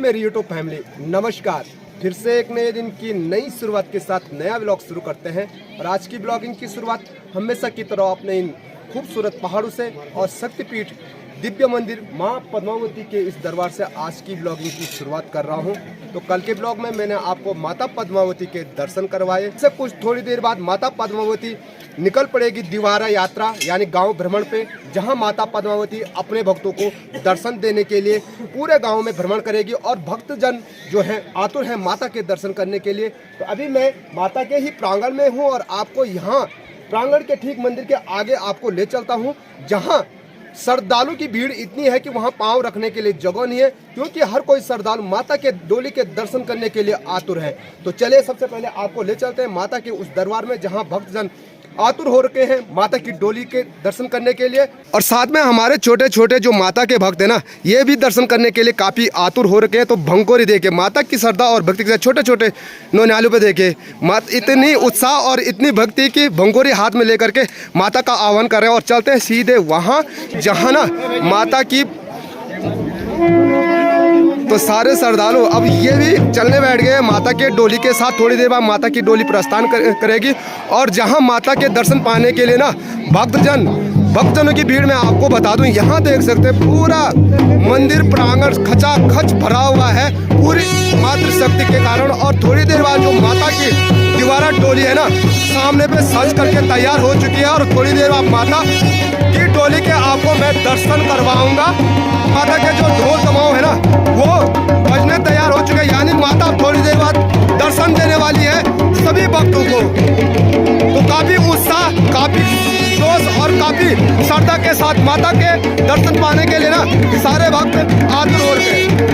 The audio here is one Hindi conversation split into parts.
मेरी यूट्यूब फैमिली, नमस्कार। फिर से एक नए दिन की नई शुरुआत के साथ नया व्लॉग शुरू करते हैं। और आज की ब्लॉगिंग की शुरुआत हमेशा की तरह अपने इन खूबसूरत पहाड़ों से और शक्तिपीठ दिव्य मंदिर मां पद्मावती के इस दरबार से आज की ब्लॉगिंग की शुरुआत कर रहा हूं। तो कल के ब्लॉग में मैंने आपको माता पद्मावती के दर्शन करवाए। इससे कुछ थोड़ी देर बाद माता पद्मावती निकल पड़ेगी द्वारा यात्रा यानी गांव भ्रमण पे, जहां माता पद्मावती अपने भक्तों को दर्शन देने के लिए पूरे गांव में भ्रमण करेगी और भक्तजन जो है आतुर है माता के दर्शन करने के लिए। तो अभी मैं माता के ही प्रांगण में हूं और आपको यहाँ प्रांगण के ठीक मंदिर के आगे आपको ले चलता हूं, जहां श्रद्धालु की भीड़ इतनी है कि वहां पांव रखने के लिए जगह नहीं है, क्योंकि हर कोई श्रद्धालु माता के डोली के दर्शन करने के लिए आतुर है। तो चलिए सबसे पहले आपको ले चलते हैं माता के उस दरबार में, जहां भक्तजन आतुर हो रखे हैं माता की डोली के दर्शन करने के लिए। और साथ में हमारे छोटे छोटे जो माता के भक्त हैं ना, ये भी दर्शन करने के लिए काफ़ी आतुर हो रखे हैं। तो भंगोरी देखे माता की श्रद्धा और भक्ति के साथ छोटे छोटे नौनियालों पे देखे इतनी उत्साह और इतनी भक्ति की भंगोरी हाथ में लेकर के माता का आह्वान कर रहे हैं। और चलते हैं सीधे वहाँ जहाँ ना माता की, तो सारे श्रद्धालु अब ये भी चलने बैठ गए माता के डोली के साथ। थोड़ी देर बाद माता की डोली प्रस्थान करेगी और जहां माता के दर्शन पाने के लिए ना भक्तजनों की भीड़ में आपको बता दूं, यहाँ देख सकते हैं पूरा मंदिर प्रांगण खचाखच भरा हुआ है पूरी मातृ शक्ति के कारण। और थोड़ी देर बाद जो माता की द्वारा डोली है ना, सामने पे सज करके तैयार हो चुकी है। और थोड़ी देर बाद माता की डोली के आपको मैं दर्शन करवाऊंगा। माता के जो ढोल तमाव है ना, वो बजने तैयार हो चुके हैं, यानी माता थोड़ी देर बाद दर्शन देने वाली है सभी भक्तों को। तो काफी उत्साह, काफी जोश और काफी श्रद्धा के साथ माता के दर्शन पाने के लिए ना सारे भक्त आतुर हो रहे हैं।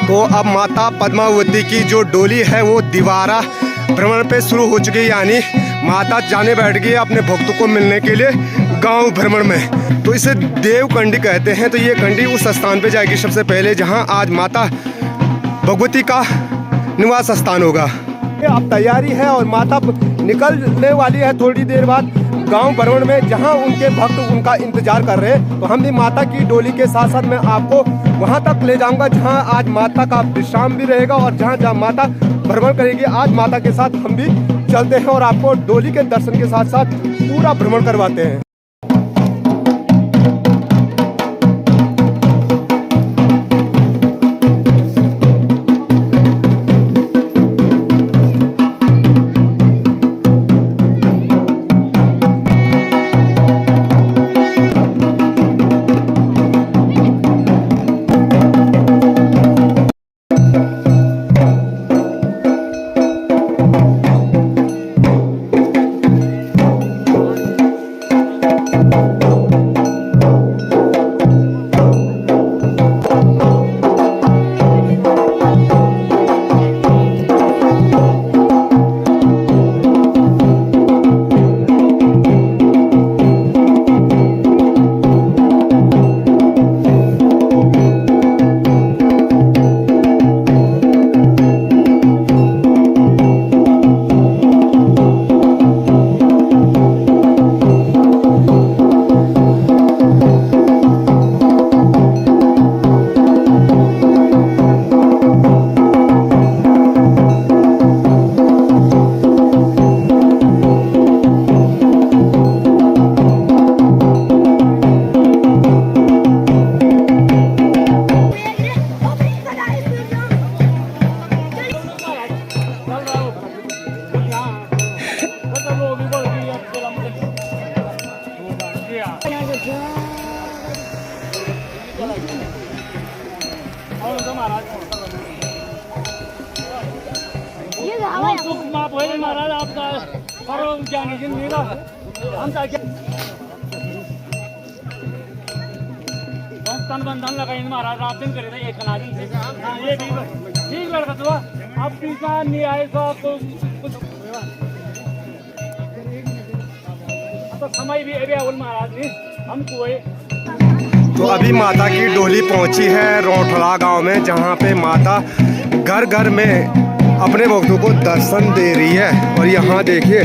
तो अब माता पद्मावती की जो डोली है वो दीवारा भ्रमण पे शुरू हो चुकी है, यानी माता जाने बैठ गई अपने भक्तों को मिलने के लिए गांव भ्रमण में। तो इसे देव कंडी कहते हैं। तो ये कंडी उस स्थान पे जाएगी सबसे पहले जहां आज माता भगवती का निवास स्थान होगा। अब तैयारी है और माता निकलने वाली है थोड़ी देर बाद गांव भ्रमण में, जहां उनके भक्त उनका इंतजार कर रहे हैं। तो हम भी माता की डोली के साथ साथ मैं आपको वहां तक ले जाऊंगा जहां आज माता का विश्राम भी रहेगा और जहां जहां माता भ्रमण करेगी। आज माता के साथ हम भी चलते हैं और आपको डोली के दर्शन के साथ साथ पूरा भ्रमण करवाते हैं। महाराज आपका सर्व ज्ञानी जिंदगी का हम तन बंधन लगाई महाराज आप दिन करे थे एक नागिन से। हाँ ये ठीक लड़का तो अब पीछा नहीं आए तो आपको कुछ तो समय भी अभी महाराज ने हमको। तो अभी माता की डोली पहुंची है रोठला गांव में, जहां पे माता घर घर में अपने भक्तों को दर्शन दे रही है। और यहाँ देखिए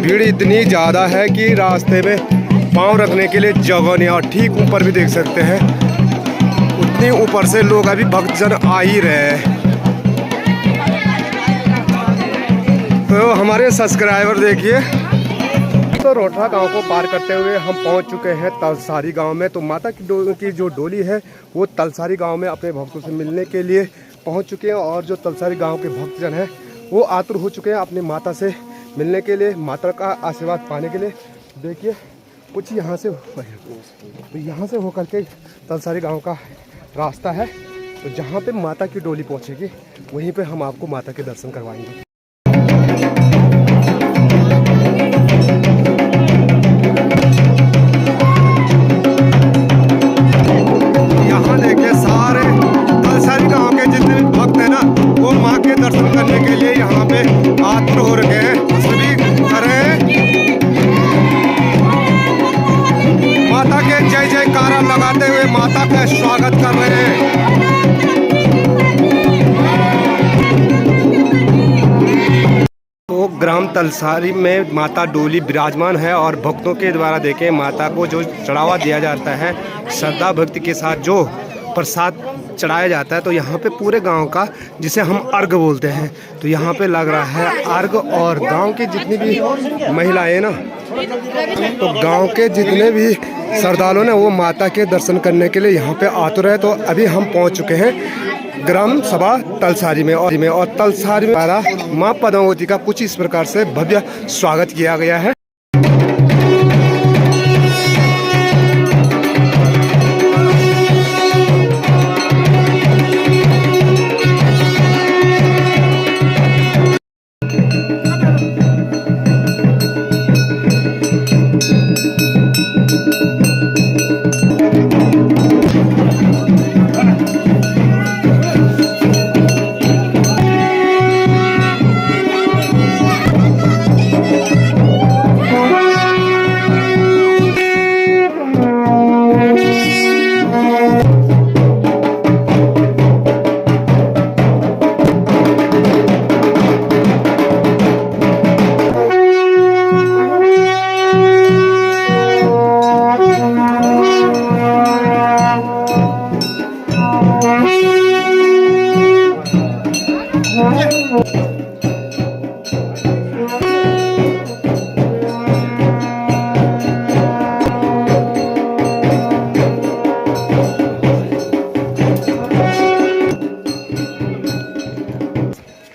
भीड़ इतनी ज़्यादा है कि रास्ते में पाँव रखने के लिए जगह नहीं। और ठीक ऊपर भी देख सकते हैं उतनी ऊपर से लोग अभी भक्तजन आ ही रहे हैं। तो हमारे सब्सक्राइबर देखिए। तो रोठला गांव को पार करते हुए हम पहुंच चुके हैं तलसारी गांव में। तो माता की जो डोली है वो तलसारी गांव में अपने भक्तों से मिलने के लिए पहुंच चुके हैं। और जो तलसारी गांव के भक्तजन हैं वो आतुर हो चुके हैं अपनी माता से मिलने के लिए, माता का आशीर्वाद पाने के लिए। देखिए कुछ यहाँ से होकर के तलसारी गांव का रास्ता है। तो जहाँ पे माता की डोली पहुँचेगी वहीं पे हम आपको माता के दर्शन करवाएंगे। यहाँ देखिए सारे तलसारी गांव के जितने भी भक्त हैं ना वो माँ के दर्शन करने के लिए यहाँ पे आतुर हो रखे हैं। सभी करें माता के जय जयकारा लगाते हुए माता का स्वागत कर रहे हैं। तो ग्राम तलसारी में माता डोली विराजमान है और भक्तों के द्वारा देखें माता को जो चढ़ावा दिया जाता है श्रद्धा भक्ति के साथ जो प्रसाद चढ़ाया जाता है। तो यहाँ पे पूरे गांव का, जिसे हम अर्घ बोलते हैं, तो यहाँ पे लग रहा है अर्घ। और गांव की जितनी भी महिलाएं ना, तो गांव के जितने भी श्रद्धालु ना, वो माता के दर्शन करने के लिए यहाँ पे आतुर है। तो अभी हम पहुँच चुके हैं ग्राम सभा तलसारी में, और तलसारी में द्वारा माँ पद्मावती का कुछ इस प्रकार से भव्य स्वागत किया गया है।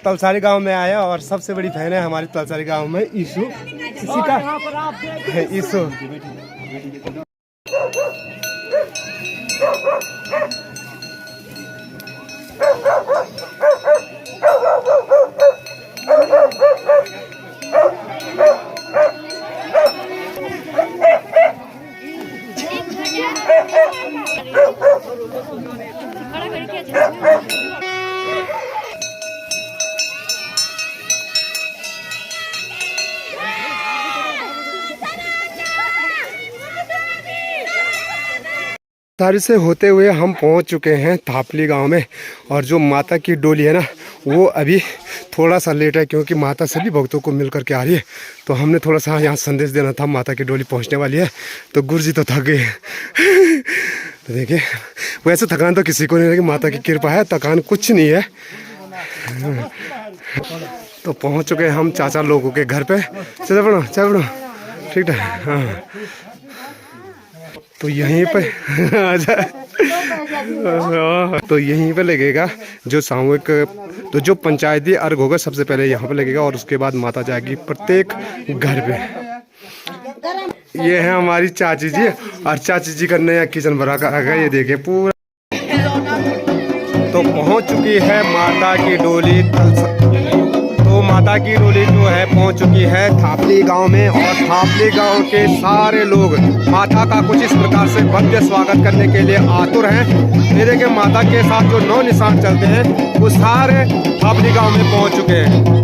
तलसारी गांव में आया और सबसे बड़ी बहन है हमारी तलसारी गांव में ईशु, इसी का ईशु। तारी से होते हुए हम पहुंच चुके हैं थापली गांव में। और जो माता की डोली है ना, वो अभी थोड़ा सा लेट है, क्योंकि माता सभी भक्तों को मिल करके आ रही है। तो हमने थोड़ा सा यहाँ संदेश देना था, माता की डोली पहुंचने वाली है। तो गुरुजी तो थक गए तो देखिए, वैसे थकान तो किसी को नहीं है, माता की कृपा है, थकान कुछ नहीं है। तो पहुँच चुके हैं हम चाचा लोगों के घर पे। चलो बढ़ो ठीक है। हाँ, तो यहीं पे तो यहीं पे लगेगा जो सामूहिक, तो जो पंचायती अर्घ होगा सबसे पहले यहाँ पे लगेगा, और उसके बाद माता जाएगी प्रत्येक घर पे। ये है हमारी चाची जी, और चाची जी का नया किचन भरा का है, ये देखिए पूरा। तो पहुँच चुकी है माता की डोली। तो माता की डोली जो है पहुंच चुकी है थापली गांव में, और थापली गांव के सारे लोग माता का कुछ इस प्रकार से भव्य स्वागत करने के लिए आतुर हैं। ये देखिए, माता के साथ जो 9 निशान चलते हैं वो सारे थापली गांव में पहुंच चुके हैं।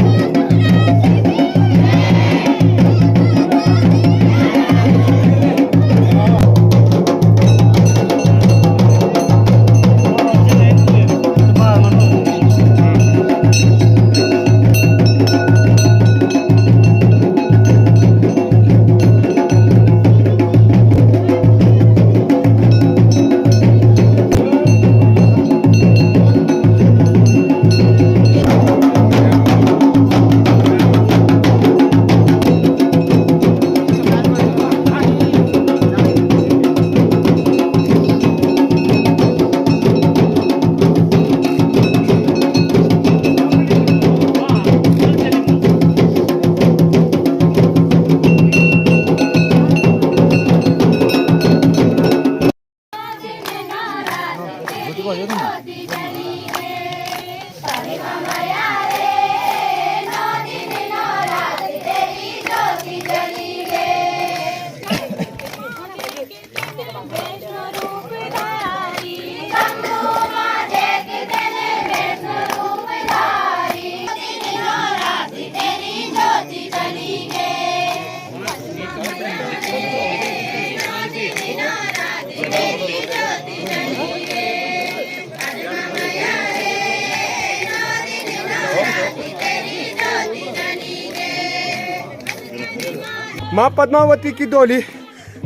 माँ पद्मावती की डोली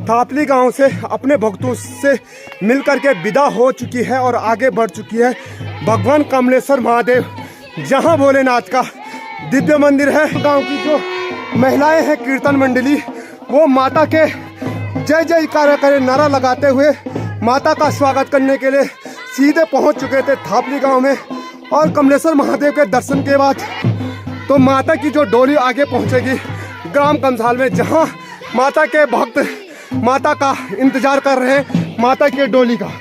थापली गांव से अपने भक्तों से मिल करके विदा हो चुकी है और आगे बढ़ चुकी है भगवान कमलेश्वर महादेव, जहां भोलेनाथ का दिव्य मंदिर है। गांव की जो महिलाएं हैं कीर्तन मंडली, वो माता के जय जयकार करे नारा लगाते हुए माता का स्वागत करने के लिए सीधे पहुंच चुके थे थापली गांव में। और कमलेश्वर महादेव के दर्शन के बाद तो माता की जो डोली आगे पहुंचेगी ग्राम कमसाल में, जहां माता के भक्त माता का इंतजार कर रहे हैं, माता की डोली का।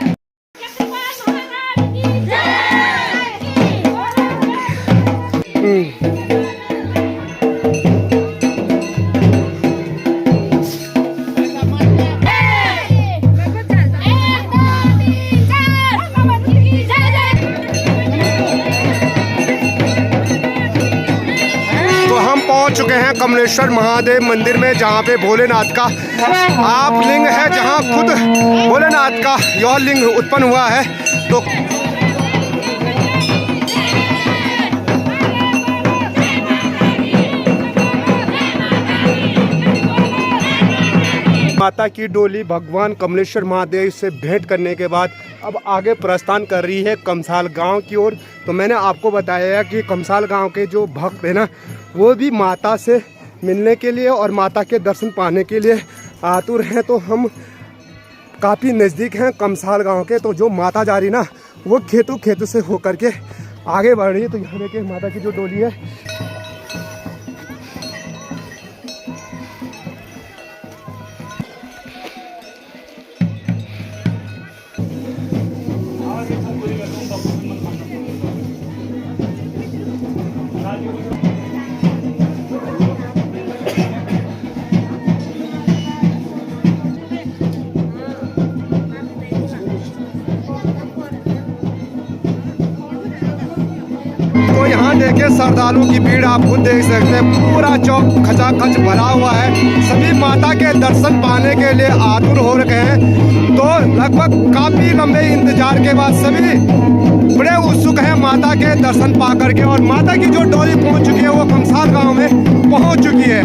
पहुंच चुके हैं कमलेश्वर महादेव मंदिर में, जहां पे भोलेनाथ का आप लिंग है, जहां खुद भोलेनाथ का यह लिंग उत्पन्न हुआ है। तो माता की डोली भगवान कमलेश्वर महादेव से भेंट करने के बाद अब आगे प्रस्थान कर रही है कमसाल गांव की ओर। तो मैंने आपको बताया कि कमसाल गांव के जो भक्त हैं ना, वो भी माता से मिलने के लिए और माता के दर्शन पाने के लिए आतुर हैं। तो हम काफ़ी नज़दीक हैं कमसाल गांव के। तो जो माता जा रही ना, वो खेतों से होकर के आगे बढ़ रही है। तो यहाँ देखिए माता की जो डोली है, तो यहाँ देखिए श्रद्धालुओं की भीड़ आप खुद देख सकते हैं। पूरा चौक खचाखच भरा हुआ है, सभी माता के दर्शन पाने के लिए आतुर हो रखे हैं। तो लगभग काफी लंबे इंतजार के बाद सभी बड़े उत्सुक हैं माता के दर्शन पा करके। और माता की जो डोली पहुंच चुकी है वो कमसाल गांव में पहुंच चुकी है।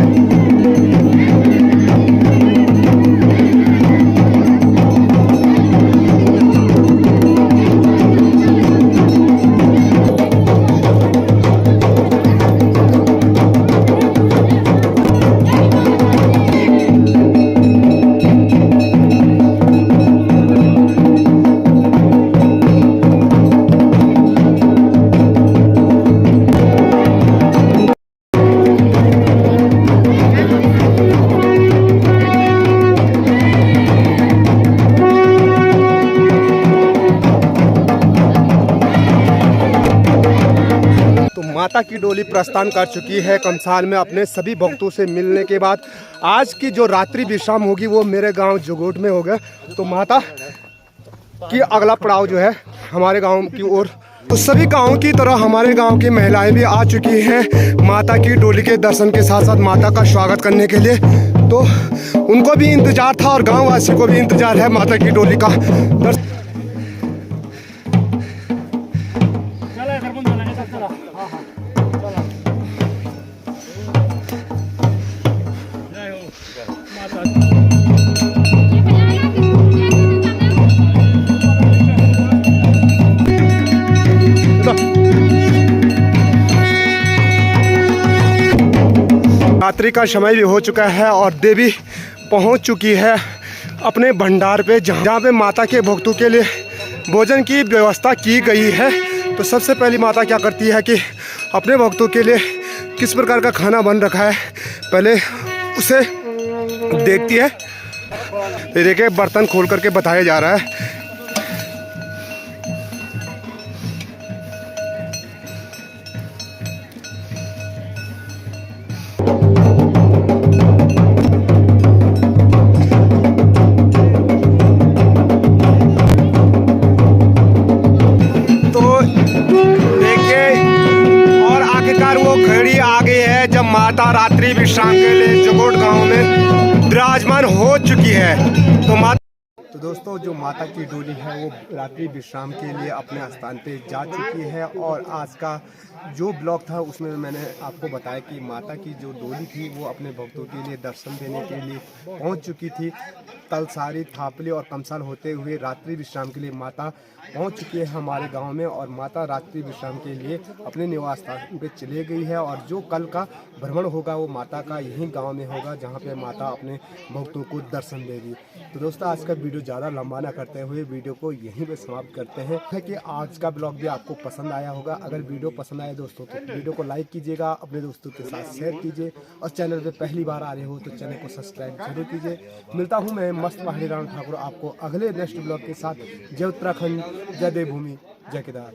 माता की डोली प्रस्थान कर चुकी है कमसाल में अपने सभी भक्तों से मिलने के बाद। आज की जो रात्रि विश्राम होगी वो मेरे गांव जोगोट में होगा। तो माता की अगला पड़ाव जो है हमारे गांव की ओर। तो सभी गांवों की तरह हमारे गांव की महिलाएं भी आ चुकी हैं माता की डोली के दर्शन के साथ साथ माता का स्वागत करने के लिए। तो उनको भी इंतजार था और गाँव वासी को भी इंतजार है माता की डोली का दर्शन। रात्रि का समय भी हो चुका है और देवी पहुंच चुकी है अपने भंडार पे, जहां पे माता के भक्तों के लिए भोजन की व्यवस्था की गई है। तो सबसे पहली माता क्या करती है कि अपने भक्तों के लिए किस प्रकार का खाना बन रखा है पहले उसे देखती है। ये देखिए बर्तन खोल करके बताया जा रहा है। जब माता रात्रि विश्राम के लिए जोगोट गांव में विराजमान हो चुकी है। तो माता तो दोस्तों जो माता की डोली है वो रात्रि विश्राम के लिए अपने स्थान पे जा चुकी है और आज का जो ब्लॉग था उसमें मैंने आपको बताया कि माता की जो डोली थी वो अपने भक्तों के लिए दर्शन देने के लिए पहुंच चुकी थी। तलसारी, थापली और कमसाल होते हुए रात्रि विश्राम के लिए माता पहुंच चुकी है हमारे गांव में और माता रात्रि विश्राम के लिए अपने निवास स्थान पे चले गई है और जो कल का भ्रमण होगा वो माता का यहीं गांव में होगा जहां पे माता अपने भक्तों को दर्शन देगी। तो दोस्तों आज का वीडियो ज़्यादा लंबा ना करते हुए वीडियो को यहीं पे समाप्त करते हैं। है कि आज का ब्लॉग भी आपको पसंद आया होगा। अगर वीडियो पसंद आए दोस्तों तो वीडियो को लाइक कीजिएगा, अपने दोस्तों के साथ शेयर कीजिए और चैनल पे पहली बार आ रहे हो तो चैनल को सब्सक्राइब जरूर कीजिए। मिलता हूँ मैं मस्त पहाड़ी राम ठाकुर आपको अगले नेक्स्ट ब्लॉग के साथ। जय उत्तराखंड, जय देवभूमि, जय केदार।